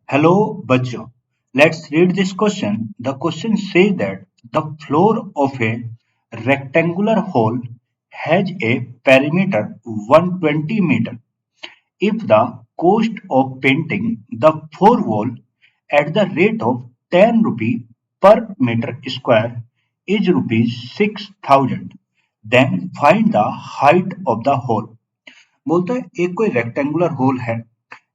Hello, bachcho. Let's read this question. The question says that the floor of a rectangular hole has a perimeter 120 meter. If the cost of painting the floor wall at the rate of 10 rupee per meter square is rupees 6,000, then find the height of the hole. बोलता है एक कोई rectangular whole है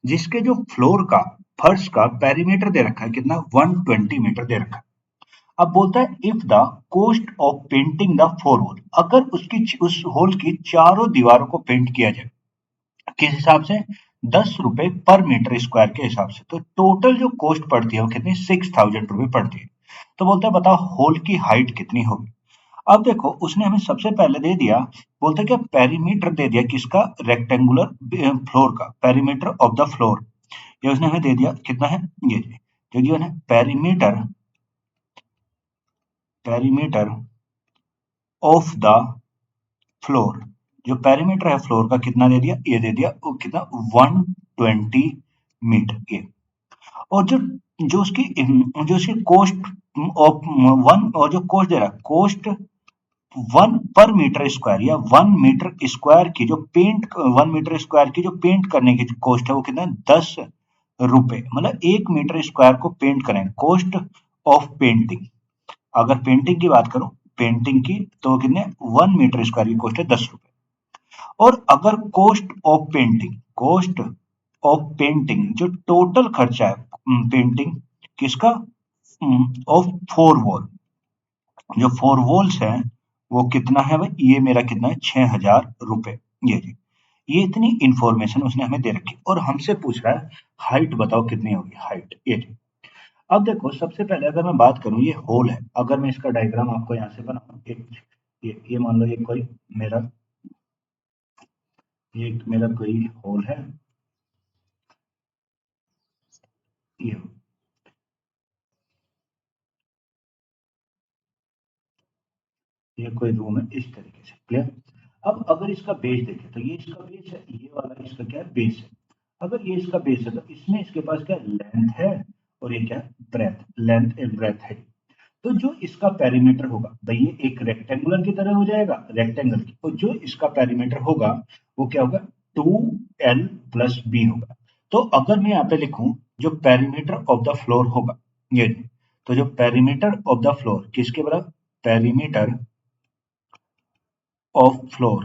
जिसके जो floor का फर्श का पेरीमीटर दे रखा है कितना 120 मीटर दे रखा है। अब बोलता है if the cost of painting the four hole, अगर उस होल की चारों दीवारों को पेंट किया जाए किस हिसाब से 10 रुपए पर मीटर स्क्वायर के हिसाब से, तो टोटल जो कॉस्ट पड़ती है वो कितनी 6,000 रुपए पड़ती है। तो बोलता है बताओ होल की हाइट कितनी होगी। अब देखो उसने हमें सबसे पहले दे दिया, बोलते क्या पेरीमीटर दे दिया किसका रेक्टेंगुलर फ्लोर का, पेरीमीटर ऑफ द फ्लोर। ये उसने हमें दे दिया कितना है, ये जो दिया है perimeter perimeter of the floor. जो पेरीमीटर है फ्लोर का कितना दे दिया, ये दे दिया वो कितना 120 मीटर ये। और जो जो उसकी कॉस्ट ऑफ वन, और जो कॉस्ट दे रहा है कॉस्ट 1 पर मीटर स्क्वायर या 1 मीटर स्क्वायर की जो पेंट 1 मीटर स्क्वायर की जो पेंट करने की कॉस्ट है वो कितना है 10 रुपए। मतलब 1 मीटर स्क्वायर को पेंट करें कॉस्ट ऑफ पेंटिंग। अगर पेंटिंग की बात करूं पेंटिंग की तो कितने 1 मीटर स्क्वायर की कॉस्ट है 10 रुपए। और अगर कॉस्ट ऑफ पेंटिंग जो टोटल खर्चा है पेंटिंग किसका ऑफ फोर वॉल, जो फोर वॉल्स है वो कितना है भाई, ये मेरा कितना है 6,000 रुपए। ये जी, ये इतनी इंफॉर्मेशन उसने हमें दे रखी और हमसे पूछ रहा है हाइट बताओ कितनी होगी हाइट, ये जी। अब देखो सबसे पहले अगर मैं बात करूं ये होल है, अगर मैं इसका डायग्राम आपको यहाँ से बनाऊं एक, ये मान लो ये कोई मेरा ये एक मेरा कोई होल है, ये ये कोई रूम है इस तरीके से, क्लियर। अब अगर इसका बेस देखें तो ये इसका बेस है, ये वाला इसका क्या है बेस है। अगर ये इसका बेस है तो इसमें इसके पास क्या लेंथ है और ये क्या ब्रेथ, लेंथ एंड ब्रेथ है। तो जो इसका पेरीमीटर होगा भाई ये एक रेक्टेंगुलर की तरह हो जाएगा रेक्टेंगल की, और जो इसका पेरीमीटर होगा वो क्या होगा 2l+b होगा। तो अगर मैं यहाँ पे लिखूं जो पेरीमीटर ऑफ द फ्लोर होगा ये, तो जो पेरीमीटर ऑफ द फ्लोर किसके बराबर, पेरीमीटर ऑफ फ्लोर,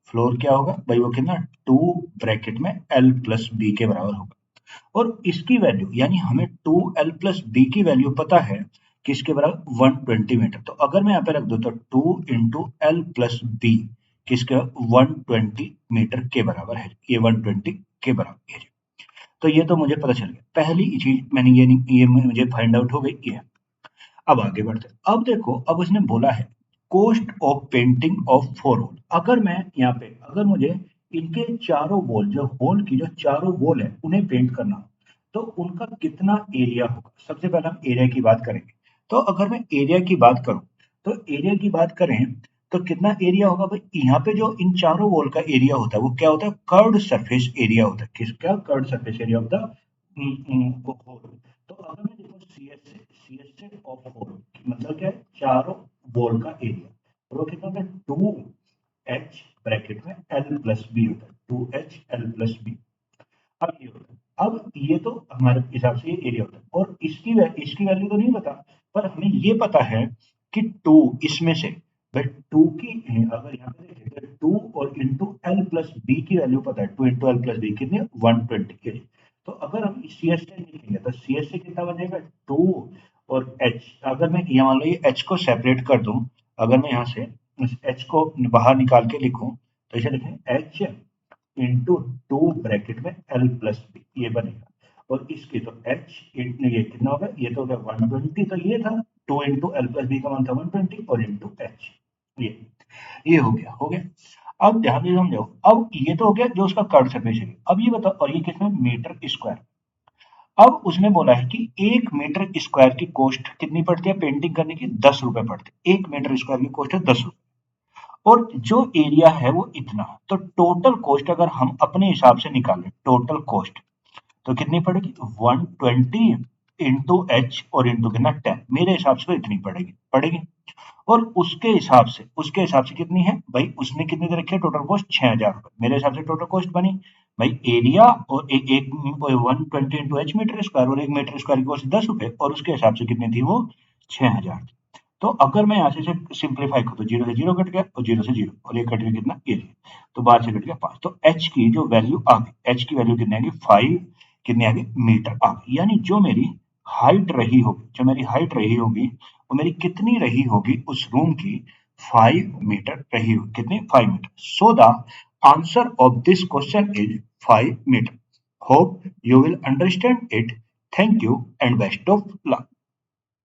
फ्लोर क्या होगा भाई वो कितना 2 ब्रैकेट में l+b के बराबर होगा। और इसकी वैल्यू यानी हमें 2l+b की वैल्यू पता है किसके बराबर 120 मीटर। तो अगर मैं यहाँ पे रख दूं तो 2 × l+b किसके 120 मीटर के बराबर है, ये 120 के बराबर है। तो ये तो मुझे पता चल गया, पहली चीज मैंने ये मुझे फाइंड आउट हो गई ये। अब आगे बढ़ते हैं। अब देखो अब उसने बोला है cost of painting of four hole. अगर मैं यहाँ पे अगर मुझे इनके चारों वॉल जो होल की जो चारों वॉल है उन्हें पेंट करना हो तो उनका कितना एरिया होगा। सबसे पहले हम एरिया की बात करेंगे। तो अगर मैं एरिया की बात करूं तो एरिया की बात करें तो कितना एरिया होगा भाई, यहाँ पे जो इन चारों वॉल का एरिया होता है वो क्या होता है कर्व्ड सरफेस एरिया होता है। किसका curved surface area of the hole. तो अगर मैं देखो सी एस ऑफ होल मतलब क्या है चारों वॉल का एरिया, और वो कितना होता है 2h ब्रैकेट में l+b होता है 2h l+b। अब ये होता है, अब ये तो हमारे हिसाब से ये एरिया होता है और इसकी वैल्यू तो नहीं पता, पर हमें ये पता है कि 2 इसमें से भाई 2 की अगर यहाँ पे देखें तो 2 और इंटू l+b की वैल्यू पता है, 2 इंटू l+b कितनी 120 के। तो अगर हम सी एस से लिखेंगे तो सी एस से कितना बनेगा 2 और h। अगर मैं ये मान लो ये h को सेपरेट कर दूं, अगर मैं यहाँ से इस h को बाहर निकाल के लिखूं तो इसे लिखें h इंटू 2 ब्रैकेट में l+b ये बनेगा। और इसकी तो h ये कितना होगा, ये तो हो गया 120, तो ये था 2 इंटू l+b का मान था 120 और इंटू h, ये हो गया। अब ध्यान से समझो, अब ये तो हो गया जो उसका कर्व सरफेस है। अब ये बताओ और ये कितना मीटर स्क्वायर। अब उसने बोला है कि 1 मीटर स्क्वायर की कॉस्ट कितनी पड़ती है पेंटिंग करने की 10 रुपए पड़ती है। 1 मीटर स्क्वायर की कॉस्ट है 10 रुपए और जो एरिया है वो इतना। तो टोटल कॉस्ट अगर हम अपने हिसाब से निकालें टोटल कॉस्ट, तो कितनी पड़ेगी 120 इंटू एच और इंटू कितना 10, मेरे हिसाब से तो इतनी पड़ेगी। और उसके हिसाब से कितनी है भाई, उसने कितनी दे रखी है टोटल कॉस्ट 6000 रुपए, मेरे हिसाब से टोटल कॉस्ट बनी भाई एरिया और एक 120 इंटू एच मीटर स्क्वायर और 1 मीटर स्क्वायर की कॉस्ट 10 रुपए और उसके हिसाब से कितनी थी वो 6000 थी। तो अगर मैं यहाँ से सिंप्लीफाई करूँ तो 0 से 0 कट गया और 0 से 0 और ये कट गया कितना एरिया, तो 12 से कट गया 5, तो एच की जो वैल्यू आ गई, एच की वैल्यू कितनी आ गई 5, कितनी आ गई मीटर आ गई। यानी जो मेरी हाइट रही होगी वो मेरी कितनी रही होगी उस रूम की 5 मीटर रही होगी, कितनी 5 metre. So the answer of this question is 5 metre. Hope you will understand it. Thank you and best of luck.